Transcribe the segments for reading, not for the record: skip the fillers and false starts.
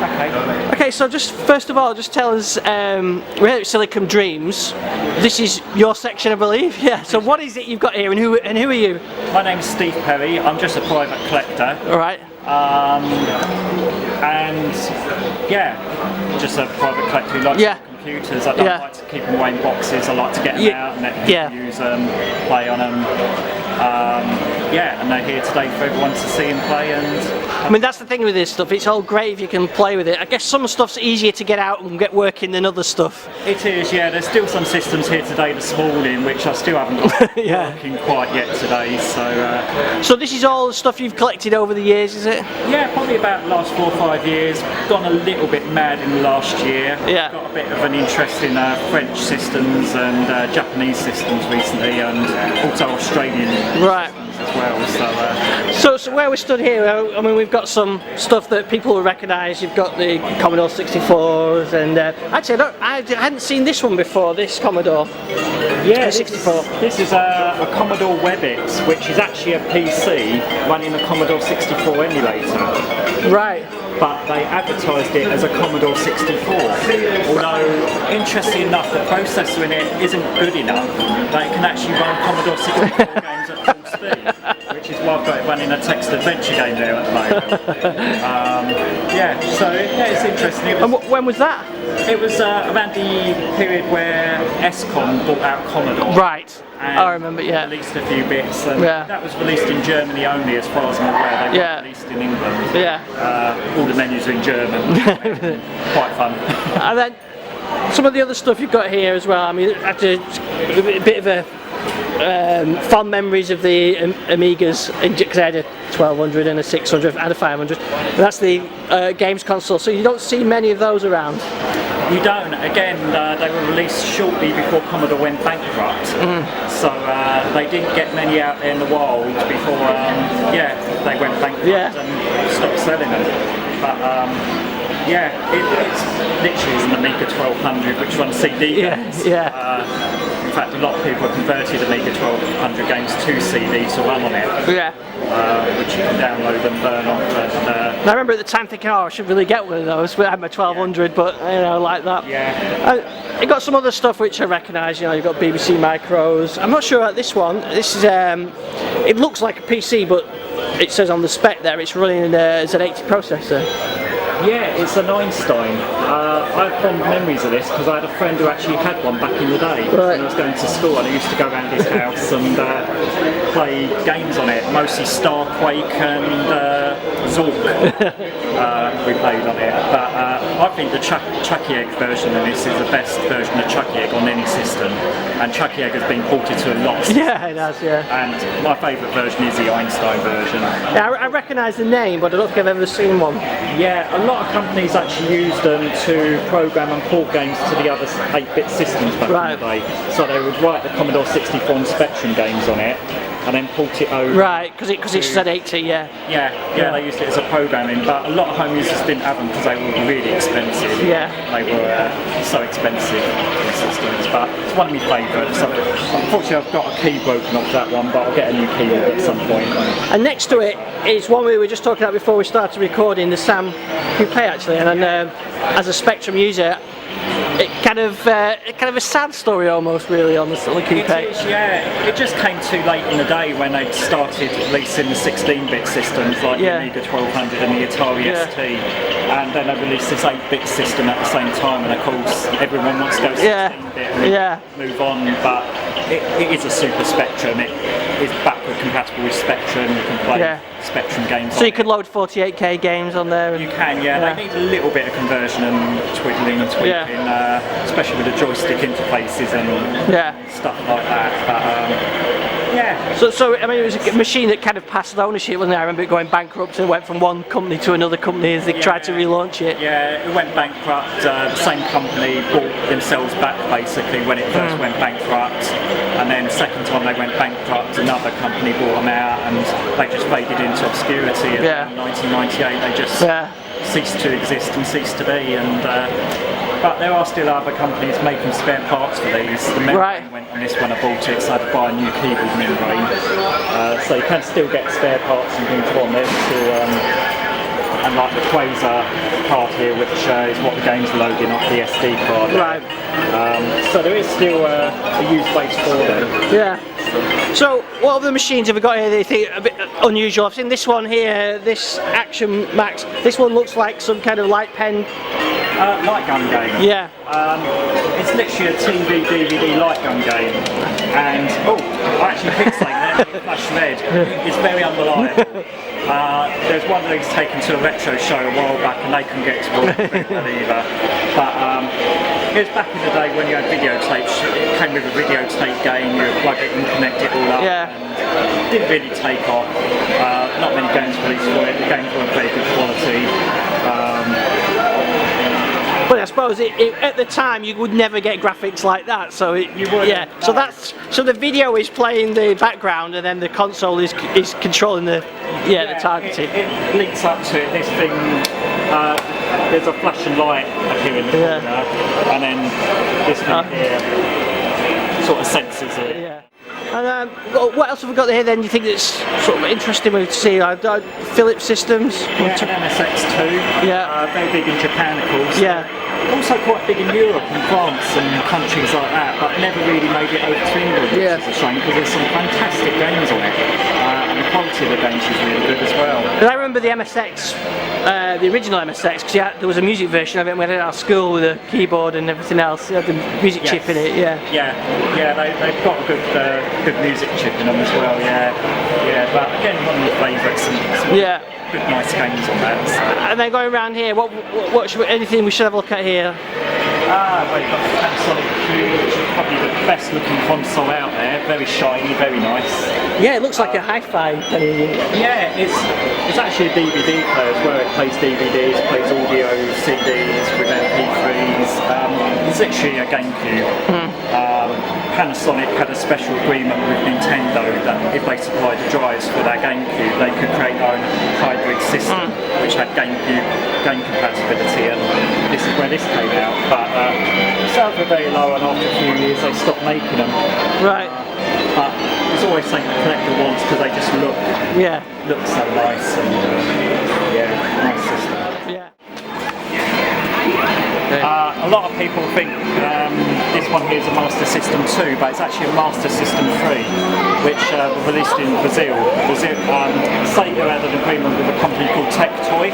Okay, so just first of all, just tell us, we're at Silicon Dreams. This is your section, I believe. Yeah. So what is it you've got here, and who are you? My name's Steve Perry. I'm just a private collector. All right. And yeah, just a private collector who likes computers. I don't like to keep them away in boxes. I like to get them out and let people use them, play on them. And they're here today for everyone to see and play. And I mean, that's the thing with this stuff. It's all great if you can play with it. I guess some stuff's easier to get out and get working than other stuff. It is, yeah. There's still some systems here today this morning which I still haven't got working quite yet today. So this is all the stuff you've collected over the years, is it? Yeah, probably about the last 4 or 5 years. Gone a little bit mad in the last year. Yeah. Got a bit of an interest in French systems and Japanese systems recently, and also Australian systems as well. So where we're stood here, I mean, we've got some stuff that people will recognise. You've got the Commodore 64s, and actually I hadn't seen this one before. This Commodore. Yeah, 64. This is a Commodore WebEx, which is actually a PC running a Commodore 64 emulator. Right. But they advertised it as a Commodore 64. Although, interestingly enough, the processor in it isn't good enough that it can actually run Commodore 64 games at full speed, which is why I've got it running a text adventure game there at the moment. It's interesting. And when was that? It was around the period where SCOM bought out Commodore. Right. I remember, released a few bits, and that was released in Germany only, as far as I'm aware. They weren't released in England. All the menus are in German. Quite fun. And then some of the other stuff you've got here as well. I mean, after a bit of a fond memories of the Amigas, because I had a 1200 and a 600 and a 500. And that's the games console. So you don't see many of those around. You don't. Again, they were released shortly before Commodore went bankrupt, so they didn't get many out there in the wild before they went bankrupt and stopped selling them. But it's literally an Amiga 1200 which runs CD games. In fact, a lot of people have converted Amiga 1200 games to CD to run on it. Which you can download and burn off. And I remember at the time thinking, I should really get one of those. I had my 1200, but like that. You got some other stuff which I recognise. You've got BBC Micros. I'm not sure about this one. This is it looks like a PC, but it says on the spec there it's running a Z80 processor. Yeah, it's an Einstein. I have fond memories of this because I had a friend who actually had one back in the day when I was going to school, and I used to go around his house and play games on it, mostly Starquake and Zork. We played on it, but I think the Chucky Egg version of this is the best version of Chucky Egg on any system, and Chucky Egg has been ported to a lot of systems. Yeah, it has, and my favourite version is the Einstein version. Yeah, I recognise the name, but I don't think I've ever seen one. Yeah, a lot of companies actually use them to program and port games to the other 8-bit systems back in the day. So they would write the Commodore 64 and Spectrum games on it, and then port it over. Right, because it's Z80, Yeah, they used it as a programming, but a lot of home users didn't have them because they were really expensive. Yeah. They were so expensive, these systems, but it's one of my favourites. Unfortunately, I've got a key broken off that one, but I'll get a new keyboard at some point. And next to it is one we were just talking about before we started recording, the Sam Coupe actually, and as a Spectrum user, it kind of a sad story almost, really, on the Coupe. It is, yeah. It just came too late in the day when they started releasing the 16-bit systems like the Amiga 1200 and the Atari ST, and then they released this 8-bit system at the same time, and of course everyone wants to go 16-bit and move on, but it is a Super Spectrum. It is backward compatible with Spectrum. You can play Spectrum games. So you could load 48K games on there. You can, They need a little bit of conversion and twiddling and tweaking, especially with the joystick interfaces and stuff like that. But So I mean, it was a machine that kind of passed ownership, wasn't it? I remember it going bankrupt and went from one company to another company as they tried to relaunch it. Yeah, it went bankrupt. The same company bought themselves back basically when it first went bankrupt, and then the second time they went bankrupt, another company bought them out, and they just faded into obscurity. And in 1998, they just ceased to exist and ceased to be. And but there are still other companies making spare parts for these. The membrane went on this when I bought it, so I had to buy a new keyboard membrane. So you can still get spare parts and things from it to and like the Quasar card here, which is what the game's loading off the SD card. Right. So there is still a use base for them. Yeah. So what other machines have we got here that you think are a bit unusual? I've seen this one here, this Action Max. This one looks like some kind of light pen. Light gun game. Yeah. It's literally a TV DVD light gun game, and I actually picked something there. It flashed red. It's very unreliable. There's one that was taken to a retro show a while back, and they couldn't get it to work either. But it was back in the day when you had videotapes. It came with a videotape game. You would plug it and connect it all up. Yeah. And it didn't really take off. Not many games released for it. The games weren't very good quality. But I suppose at the time you would never get graphics like that, so You wouldn't, yeah. no. So the video is playing the background, and then the console is controlling the the targeting. It links up to it. This thing, there's a flash and light up here in the corner, and then this thing here sort of senses it. Yeah. And what else have we got here then? You think that's sort of interesting to see? Philips systems. Yeah, an MSX2. Yeah. Very big in Japan, of course. Yeah. Also quite big in Europe and France and countries like that, but never really made it over to England, which is a shame because there's some fantastic games on it. And the quality of the games is really good as well. And I remember the MSX, the original MSX, because there was a music version of it. We had it at our school with a keyboard and everything else. It had the music chip in it. Yeah. They've got a good music chip in them as well. Yeah. But again, one of my favourites. Good, nice games on that. So. And then going around here, anything we should have a look at here? We've got the Panasonic Q, which is probably the best looking console out there. Very shiny, very nice. Yeah, it looks like a hi-fi kind of. Yeah, it's actually a DVD player as well. It plays DVDs, plays audio, CDs with MP3s. It's literally a GameCube. Panasonic had a special agreement with Nintendo that if they supplied the drives for their GameCube, they could create their own hybrid system which had GameCube game compatibility, and this is where this came out. But sales were very low, and after a few years they stopped making them. Right. But it's always something the collector wants because they just look so nice, and nice system. Yeah. A lot of people think this one here is a Master System 2, but it's actually a Master System 3, which was released in Brazil. Sega had an agreement with a company called Tectoy.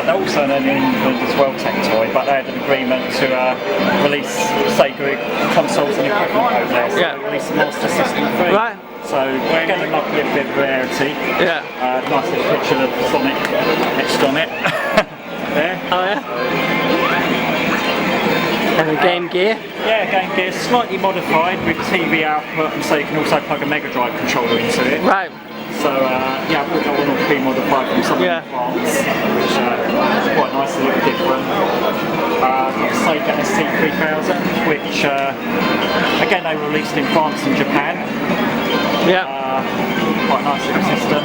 They're also in England as well, Tectoy, but they had an agreement to release Sega consoles and equipment over there, so they released a Master System 3. Right. So we're getting a bit of rarity. Yeah. Nice little picture of Sonic etched on it. There. Oh yeah. And the Game Gear? Yeah, Game Gear, slightly modified with TV output, and so you can also plug a Mega Drive controller into it. Right. So I bought that one pre-modified from someone in France, which is quite nice, a little different. Sega ST3000, which again they were released in France and Japan. Yeah. Quite a nice little system.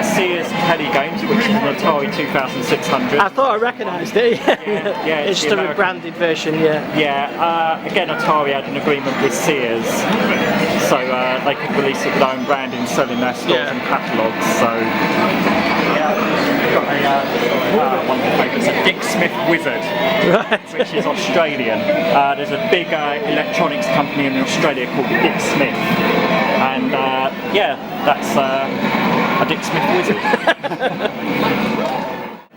Sears Tele Games, which is an Atari 2600. I thought I recognised it. Yeah, it's just a rebranded version. Again, Atari had an agreement with Sears, so they could release it with their own branding, selling their stores and catalogues. So got one of my favourites, a Dick Smith Wizard, which is Australian. There's a big electronics company in Australia called Dick Smith, and that's a Dick Smith Wizard.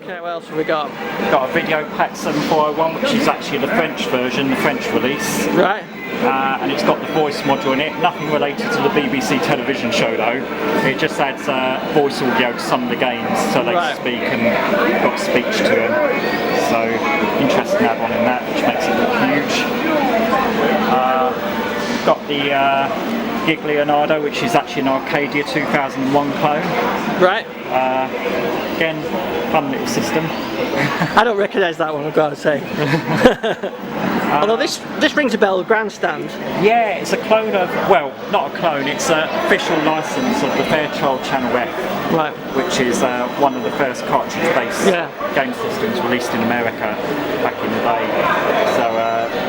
Okay, what else have we got? Got a Video Pack 7401, which is actually the French version, the French release. Right. And it's got the voice module in it. Nothing related to the BBC television show though. It just adds voice audio to some of the games, so they speak and got speech to them. So interesting add-on in that, which makes it look huge. Got the Gig Leonardo, which is actually an Arcadia 2001 clone. Right. Again, fun little system. I don't recognise that one, I've got to say. Although this rings a bell, Grandstand. Yeah, it's a clone of, well, not a clone, it's an official license of the Fairchild Channel F, Right. which is one of the first cartridge-based game systems released in America back in the day. So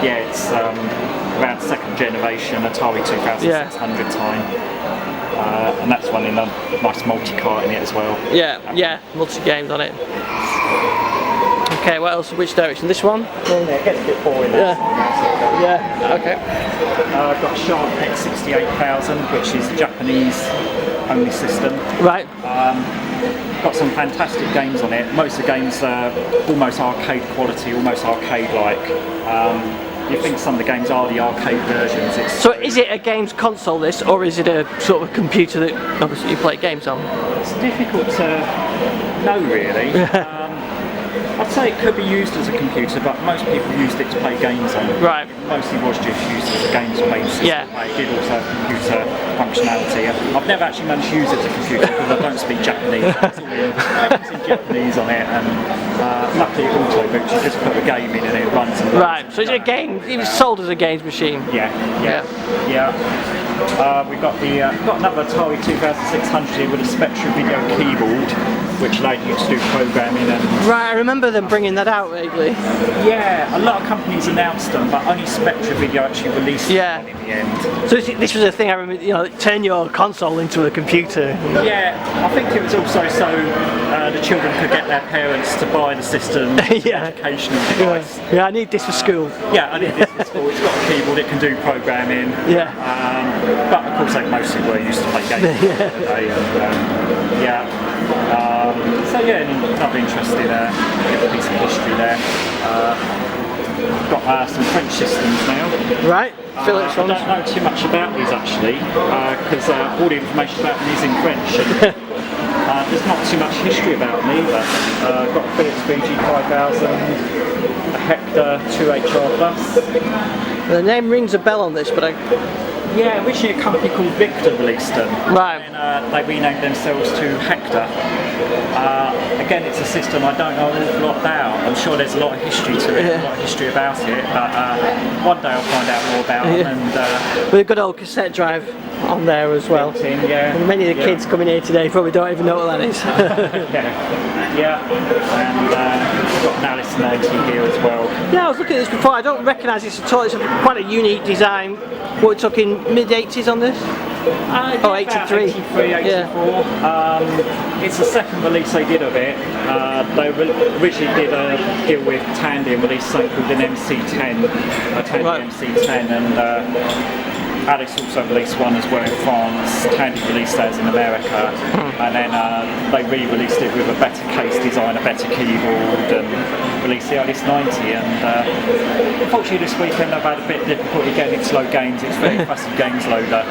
yeah, it's around second generation Atari 2600 time. And that's running a nice multi-cart in it as well. Yeah, multi-games on it. Okay, what else? Which direction? This one? Yeah, it gets a bit boring. Yeah, okay. I've got Sharp X68000, which is a Japanese only system. Right. Got some fantastic games on it. Most of the games are almost arcade quality, almost arcade-like. You think some of the games are the arcade versions. So is it a games console, this, or is it a sort of computer that obviously you play games on? It's difficult to know, really. I'd say it could be used as a computer, but most people used it to play games on. Right. It mostly was just used as a games-based system. Yeah. It did also have computer functionality. I've never actually managed to use it as a computer because I don't speak Japanese. It's in Japanese on it, and luckily it auto boots. You just put a game in and it runs and runs. Right. So it's a game. It was sold as a games machine. Yeah. We've got another Atari 2600 here with a Spectra video keyboard, which allowed you to do programming and. Right, I remember them bringing that out vaguely. Yeah, a lot of companies announced them, but only Spectra Video actually released them in the end. So this was a thing I remember. You know, turn your console into a computer. Yeah, I think it was also so the children could get their parents to buy the system, educational device. Yeah, I need this for school. Yeah, I need this for school. It's got a keyboard, it can do programming. Yeah. But of course, they mostly were used to play games. So yeah, another interesting piece of history there. Got some French systems now. Right. Philips ones. I don't know too much about these actually, because all the information about them is in French. And, there's not too much history about them either. Got a Philips VG5000, a Hector 2HR Plus. The name rings a bell on this, but yeah, originally a company called Victor released them. Right. And they renamed themselves to Hector. Again, it's a system I don't know an awful lot about. I'm sure there's a lot of history to it, a lot of history about it, but one day I'll find out more about them. And, with a good old cassette drive on there as well. And many of the kids coming here today probably don't even know what that is. And we've got an Alice 90 here as well. Yeah, I was looking at this before. I don't recognise this at all. It's quite a unique design. What we're talking mid-80s on this? 83. 83, 84. It's the second release they did of it. They originally did a deal with Tandy and released something called an MC10, a Tandy MC10, and Alice also released one as well in France. Tandy released theirs in America, and then they re-released it with a better case design, a better keyboard, and released the Alice 90. And unfortunately this weekend I've had a bit of difficulty getting it to load games. It's very fussy games loader.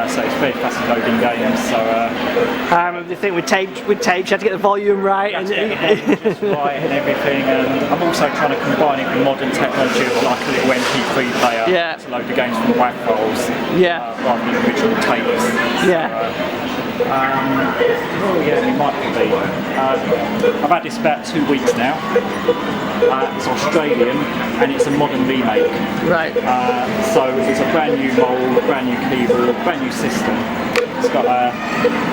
So it's very fussy loading games. So I remember the thing with tapes, you had to get the volume right and and everything. And I'm also trying to combine it with modern technology of like a little MP3 player to load the games from WAV files. Rather than original tapes. It might be. I've had this about 2 weeks now. It's Australian and it's a modern remake. Right. So it's a brand new mould, brand new keyboard, brand new system. It's got a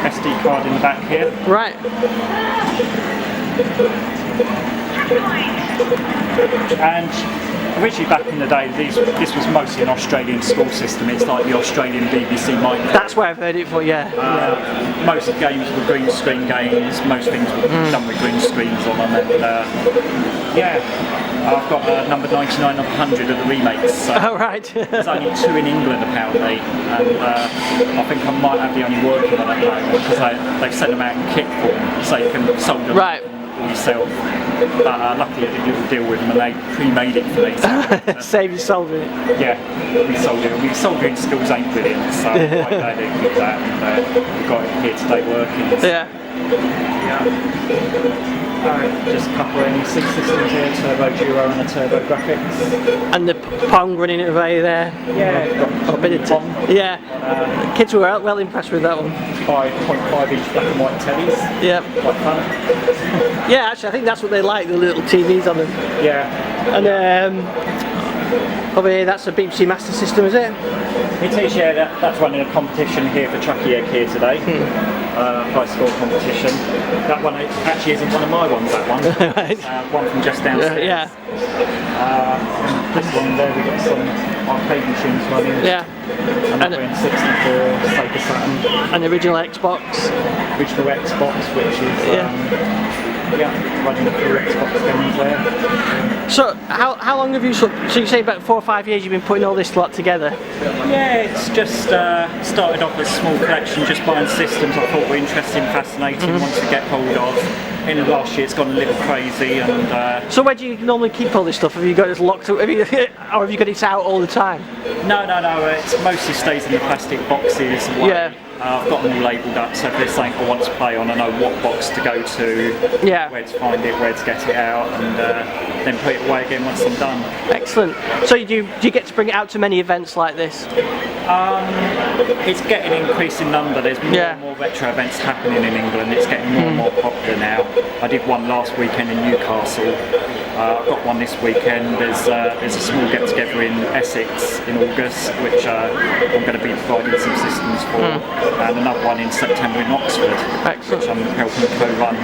SD card in the back here. Right. And originally back in the day, this was mostly an Australian school system. It's like the Australian BBC Micro. That's where I've heard it for, most games were green screen games, most things were done with green screens on them. And I've got number 99 of 100 of the remakes. So there's only 2 in England apparently, and I think I might have the only working one at the moment because they've sent them out in kit form so you can solder them yourself. But luckily I did a little deal with them and they pre-made it for me. So, save you soldering it. Yeah, we soldering. I mean, soldering skills ain't brilliant, so I'm quite glad they did that. And we've got it here today working. Just a couple of NEC systems here, Turbo Duo and a Turbo Graphics. And the Pong running away there. Got a bit of Pong. Kids were well impressed with that one. 5.5 inch black and white tellies. Quite fun. Actually I think that's what they like, the little TVs on them. And Over here, that's a BBC Master System, is it? It is, yeah. That's running a competition here for Chucky Egg here today. High score competition. That one actually isn't one of my ones, that one. One from just downstairs. Yeah. This one there, we've got some arcade machines running. Yeah. Another N64, Sega Saturn. And the original Xbox. Original Xbox, which is running a few Xbox games there. So how long have you, so you say about 4 or 5 years you've been putting all this lot together? Yeah, it's just started off as a small collection, just buying systems I thought were interesting, fascinating, wanted to get hold of. In the last year it's gone a little crazy and... So where do you normally keep all this stuff? Have you got it locked up, or have you got it out all the time? No, it mostly stays in the plastic boxes. Yeah. I've got them all labelled up, so if there's something I want to play on, I know what box to go to, where to find it, where to get it out, and then put it away again once I'm done. Excellent. So do you get to bring it out to many events like this? It's getting an increasing number. There's more and more retro events happening in England. It's getting more and more popular now. I did one last weekend in Newcastle. I've got one this weekend. There's a small get-together in Essex in August, which I'm going to be providing some systems for, and another one in September in Oxford, which I'm helping co-run.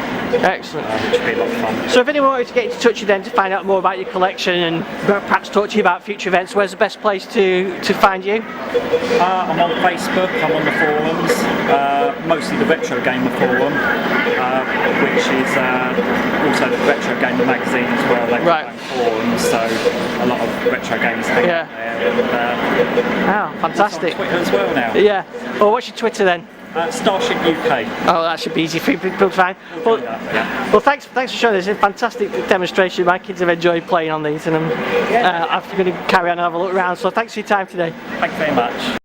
Excellent. Which will be a lot of fun. So if anyone wanted to get in touch with you then to find out more about your collection and perhaps talk to you about future events, where's the best place to find you? I'm on Facebook, I'm on the forums, mostly the Retro Gamer forum, which is also the Retro Gamer magazine as well. They've got forums, so a lot of retro games hang out there. Wow, fantastic. It's on Twitter as well now. Yeah. Well, what's your Twitter then? Starship UK. Oh, that should be easy for people to find. Well, thanks for showing us. It's a fantastic demonstration. My kids have enjoyed playing on these, and I'm going to carry on and have a look around. So thanks for your time today. Thanks very much.